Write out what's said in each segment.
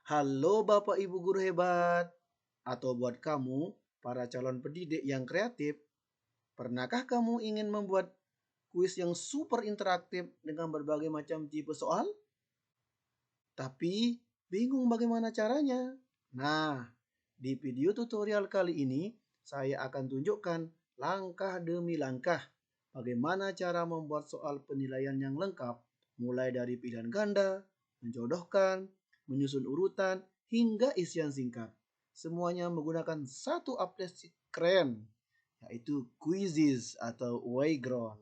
Halo Bapak Ibu guru hebat, atau buat kamu, para calon pendidik yang kreatif, pernahkah kamu ingin membuat kuis yang super interaktif dengan berbagai macam tipe soal? Tapi bingung bagaimana caranya? Nah, di video tutorial kali ini, saya akan tunjukkan langkah demi langkah bagaimana cara membuat soal penilaian yang lengkap, mulai dari pilihan ganda, menjodohkan, menyusun urutan, hingga isian singkat. Semuanya menggunakan satu aplikasi keren, yaitu Quizzes atau Wayground.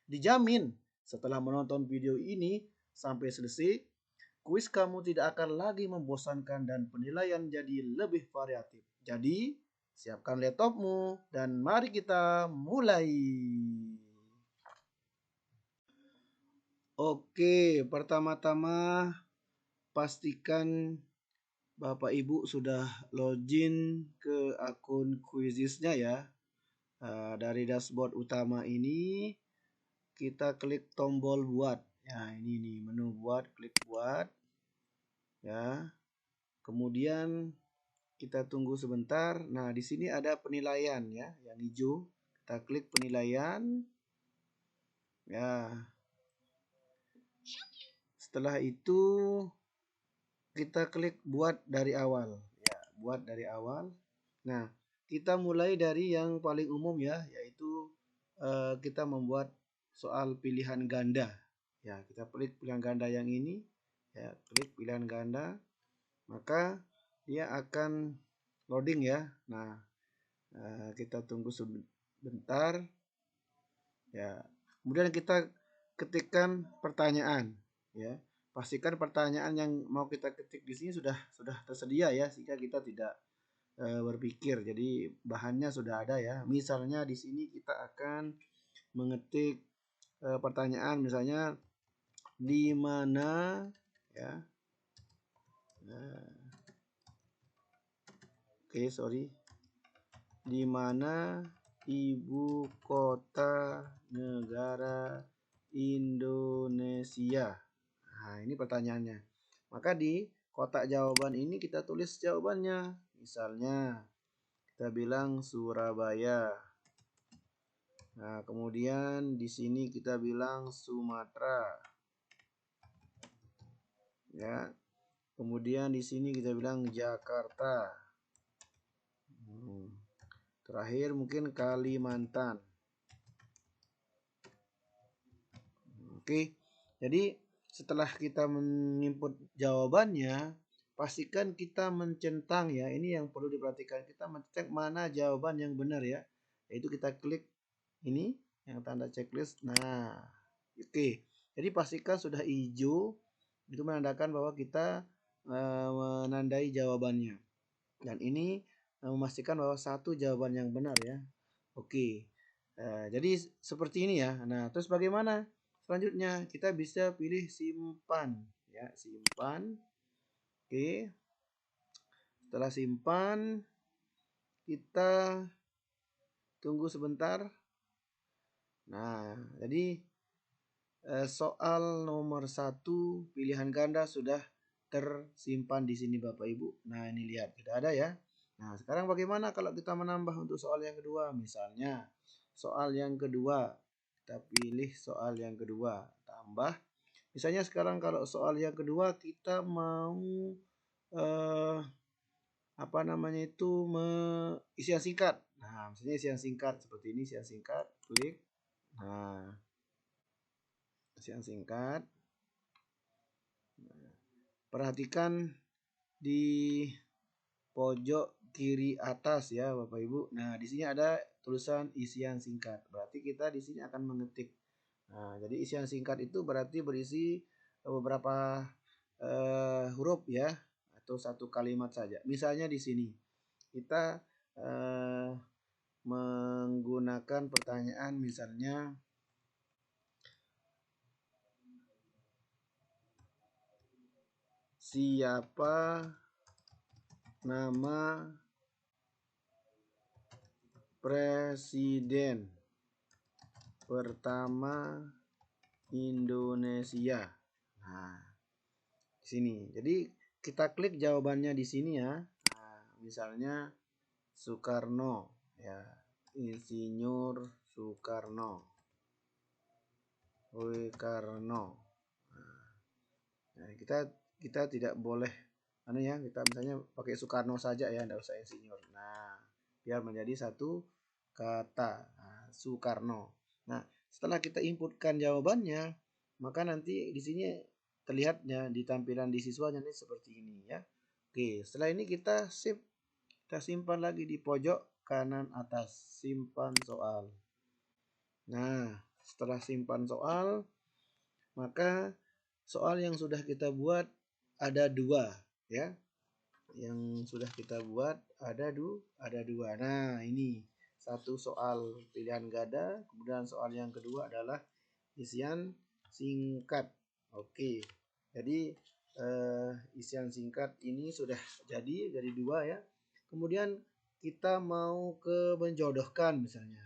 Dijamin setelah menonton video ini sampai selesai, kuis kamu tidak akan lagi membosankan dan penilaian jadi lebih variatif. Jadi, siapkan laptopmu dan mari kita mulai. Oke, pertama-tama pastikan Bapak Ibu sudah login ke akun Quiziznya ya. Dari dashboard utama ini kita klik tombol buat. Ya, ini nih menu buat, klik buat. Ya. Kemudian kita tunggu sebentar. Nah, di sini ada penilaian ya, yang hijau. Kita klik penilaian. Ya. Setelah itu kita klik buat dari awal. Ya, buat dari awal. Nah, kita mulai dari yang paling umum ya, yaitu kita membuat soal pilihan ganda. Ya, kita klik pilihan ganda yang ini. Ya, klik pilihan ganda. Maka dia akan loading ya. Nah, kita tunggu sebentar. Ya, kemudian kita ketikkan pertanyaan. Ya, pastikan pertanyaan yang mau kita ketik di sini sudah tersedia ya, sehingga kita tidak berpikir. Jadi bahannya sudah ada ya. Misalnya di sini kita akan mengetik pertanyaan, misalnya di mana ya. Oke, sorry. Di mana ibu kota negara Indonesia? Nah, ini pertanyaannya. Maka di kotak jawaban ini kita tulis jawabannya. Misalnya, kita bilang Surabaya. Nah, kemudian di sini kita bilang Sumatera. Ya. Kemudian di sini kita bilang Jakarta. Terakhir mungkin Kalimantan. Oke. Jadi setelah kita menginput jawabannya, pastikan kita mencentang ya. Ini yang perlu diperhatikan. Kita mencek mana jawaban yang benar ya. Yaitu kita klik ini yang tanda checklist. Nah, oke. Jadi pastikan sudah hijau. Itu menandakan bahwa kita menandai jawabannya. Dan ini memastikan bahwa satu jawaban yang benar ya. Oke. Jadi seperti ini ya. Nah, terus bagaimana? Selanjutnya kita bisa pilih simpan ya, simpan. Oke. Setelah simpan, kita tunggu sebentar. Nah, jadi soal nomor 1 pilihan ganda sudah tersimpan di sini Bapak Ibu. Nah, ini lihat sudah ada ya. Nah, sekarang bagaimana kalau kita menambah untuk soal yang kedua? Misalnya soal yang kedua, kita pilih soal yang kedua, tambah. Misalnya sekarang kalau soal yang kedua kita mau apa namanya itu isian singkat. Nah, misalnya isian singkat seperti ini, isian singkat, klik. Nah, isian singkat. Perhatikan di pojok kiri atas ya Bapak Ibu. Nah, di sini ada tulisan isian singkat. Berarti kita di sini akan mengetik. Nah, jadi isian singkat itu berarti berisi beberapa huruf ya, atau satu kalimat saja. Misalnya di sini kita menggunakan pertanyaan misalnya siapa nama presiden pertama Indonesia. Nah, di sini. Jadi kita klik jawabannya di sini ya. Nah, misalnya Soekarno ya, Insinyur Soekarno. Nah, kita tidak boleh ya, kita misalnya pakai Soekarno saja ya, tidak usah insinyur. Nah, biar menjadi satu kata. Nah, Soekarno. Nah, setelah kita inputkan jawabannya, maka nanti di sini terlihatnya di tampilan di siswanya ini seperti ini ya. Oke, setelah ini kita simpan lagi di pojok kanan atas, simpan soal. Nah, setelah simpan soal, maka soal yang sudah kita buat ada 2 ya. Yang sudah kita buat ada 2. Nah, ini satu soal pilihan ganda, kemudian soal yang kedua adalah isian singkat. Oke. Jadi isian singkat ini sudah jadi 2 ya. Kemudian kita mau ke menjodohkan misalnya.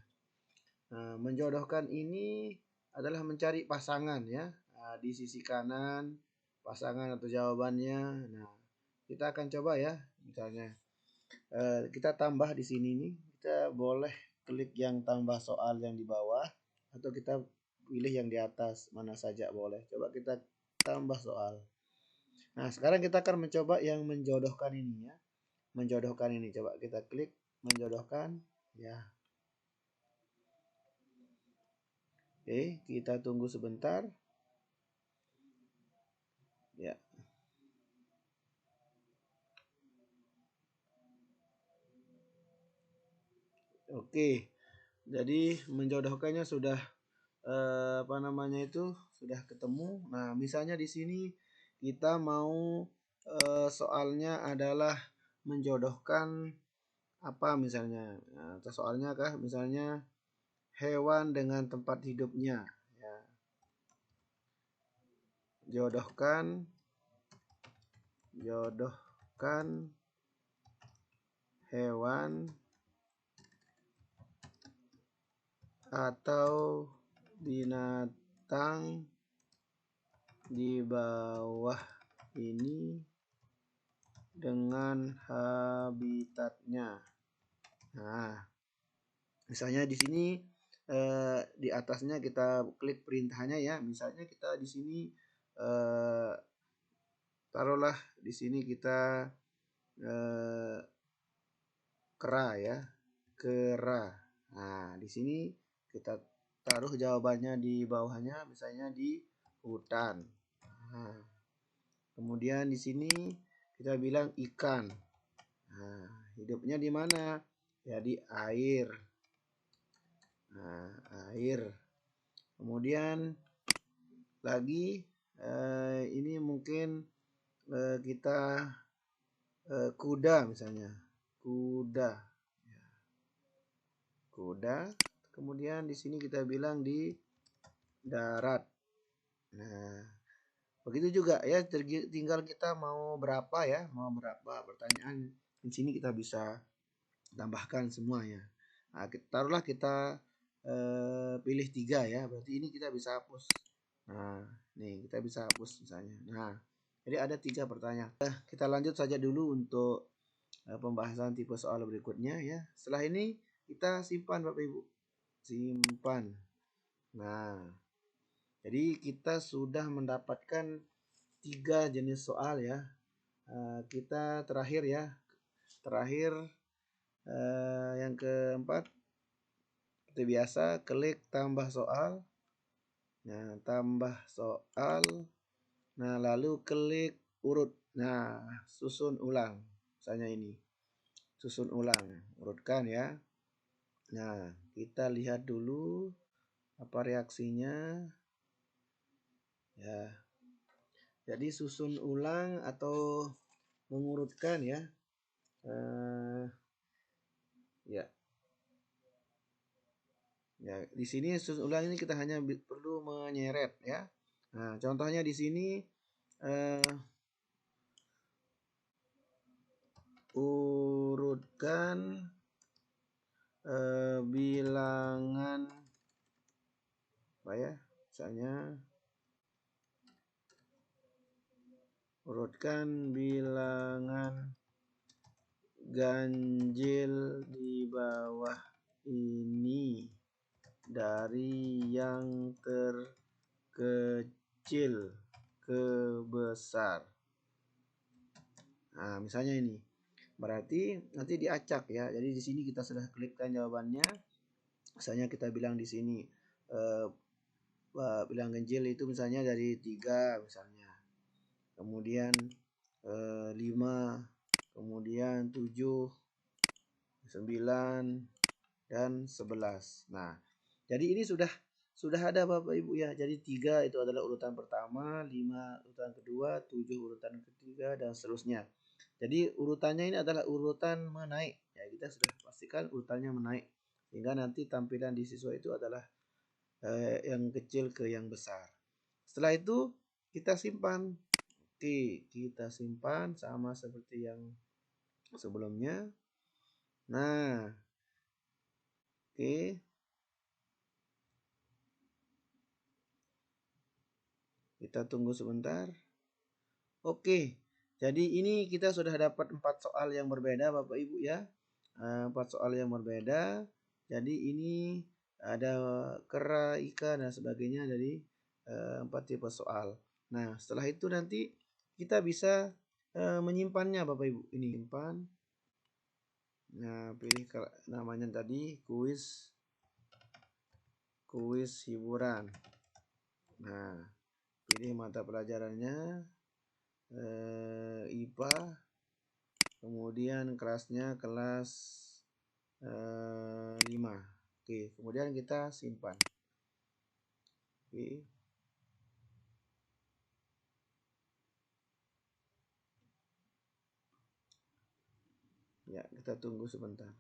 Nah, menjodohkan ini adalah mencari pasangan ya. Nah, di sisi kanan pasangan atau jawabannya. Nah, kita akan coba ya, misalnya kita tambah di sini nih. Kita boleh klik yang tambah soal yang di bawah atau kita pilih yang di atas, mana saja boleh. Coba kita tambah soal. Nah, sekarang kita akan mencoba yang menjodohkan ini ya. Menjodohkan ini coba kita klik menjodohkan ya. Oke, kita tunggu sebentar. Ya. Oke. Jadi menjodohkannya sudah sudah ketemu. Nah, misalnya di sini kita mau soalnya adalah menjodohkan apa misalnya. Nah, soalnya misalnya hewan dengan tempat hidupnya ya. Jodohkan hewan atau binatang di bawah ini dengan habitatnya. Nah, misalnya di sini di atasnya kita klik perintahnya ya. Misalnya kita di sini taruhlah di sini kita kera ya, kera. Nah, di sini kita taruh jawabannya di bawahnya, misalnya di hutan. Nah, kemudian di sini kita bilang ikan. Nah, hidupnya di mana? Ya di air. Nah, air. Kemudian lagi ini mungkin kita kuda misalnya. Kuda. Kemudian di sini kita bilang di darat. Nah, begitu juga ya, tinggal kita mau berapa ya, mau berapa pertanyaan. Di sini kita bisa tambahkan semuanya. Nah, taruhlah kita pilih 3 ya, berarti ini kita bisa hapus. Nah, nih kita bisa hapus misalnya. Nah, jadi ada 3 pertanyaan. Kita lanjut saja dulu untuk pembahasan tipe soal berikutnya ya. Setelah ini kita simpan Bapak Ibu. Simpan. Nah, jadi kita sudah mendapatkan 3 jenis soal ya. Kita terakhir ya. Yang keempat, seperti biasa klik tambah soal. Nah, tambah soal. Nah, lalu klik urut. Nah, susun ulang. Misalnya ini. Susun ulang. Urutkan ya. Nah, kita lihat dulu apa reaksinya. Ya. Jadi susun ulang atau mengurutkan ya. Ya. Ya, di sini susun ulang ini kita hanya perlu menyeret ya. Nah, contohnya di sini urutkan bilangan apa ya? Misalnya Urutkan bilangan ganjil di bawah ini dari yang terkecil ke besar. Nah, misalnya ini. Berarti nanti diacak ya. Jadi di sini kita sudah klikkan jawabannya. Misalnya kita bilang di sini bilang ganjil itu misalnya dari 3 misalnya. Kemudian 5, kemudian 7, 9 dan 11. Nah, jadi ini sudah ada Bapak Ibu ya. Jadi 3 itu adalah urutan pertama, 5 urutan kedua, 7 urutan ketiga dan seterusnya. Jadi urutannya ini adalah urutan menaik. Ya, kita sudah pastikan urutannya menaik. Sehingga nanti tampilan di siswa itu adalah yang kecil ke yang besar. Setelah itu kita simpan. Oke, kita simpan sama seperti yang sebelumnya. Nah, oke. Kita tunggu sebentar. Oke, jadi ini kita sudah dapat 4 soal yang berbeda Bapak Ibu ya. 4 soal yang berbeda. Jadi ini ada kera, ikan dan sebagainya dari 4 tipe soal. Nah, setelah itu nanti kita bisa menyimpannya Bapak Ibu. Ini simpan. Nah, pilih namanya tadi kuis hiburan. Nah, pilih mata pelajarannya IPA, kemudian kelasnya kelas 5. Oke, kemudian kita simpan. Oke. Ya, kita tunggu sebentar.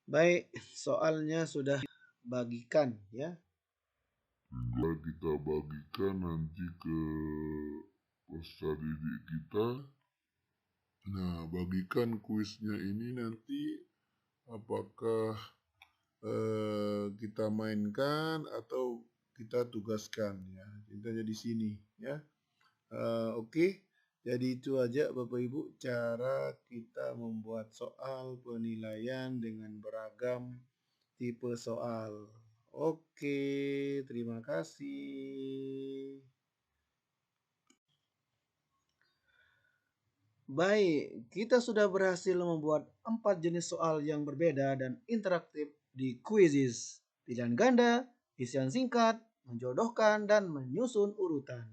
Baik, soalnya sudah bagikan ya. Tinggal kita bagikan nanti ke peserta didik kita. Nah, bagikan kuisnya ini nanti apakah kita mainkan atau kita tugaskan ya. Intinya di sini ya. Oke. Jadi itu aja Bapak Ibu cara kita membuat soal penilaian dengan beragam tipe soal. Oke, terima kasih. Baik, kita sudah berhasil membuat 4 jenis soal yang berbeda dan interaktif di Quizizz. Pilihan ganda, isian singkat, menjodohkan, dan menyusun urutan.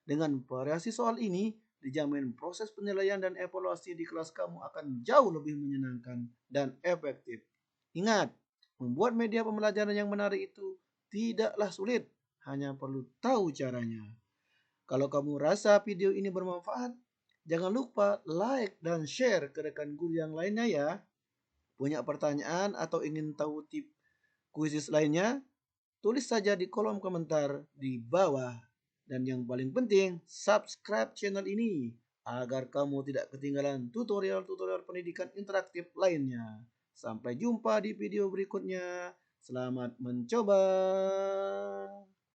Dengan variasi soal ini, dijamin proses penilaian dan evaluasi di kelas kamu akan jauh lebih menyenangkan dan efektif. Ingat, membuat media pembelajaran yang menarik itu tidaklah sulit, hanya perlu tahu caranya. Kalau kamu rasa video ini bermanfaat, jangan lupa like dan share ke rekan guru yang lainnya ya. Punya pertanyaan atau ingin tahu tip kuisis lainnya? Tulis saja di kolom komentar di bawah. Dan yang paling penting, subscribe channel ini agar kamu tidak ketinggalan tutorial-tutorial pendidikan interaktif lainnya. Sampai jumpa di video berikutnya. Selamat mencoba.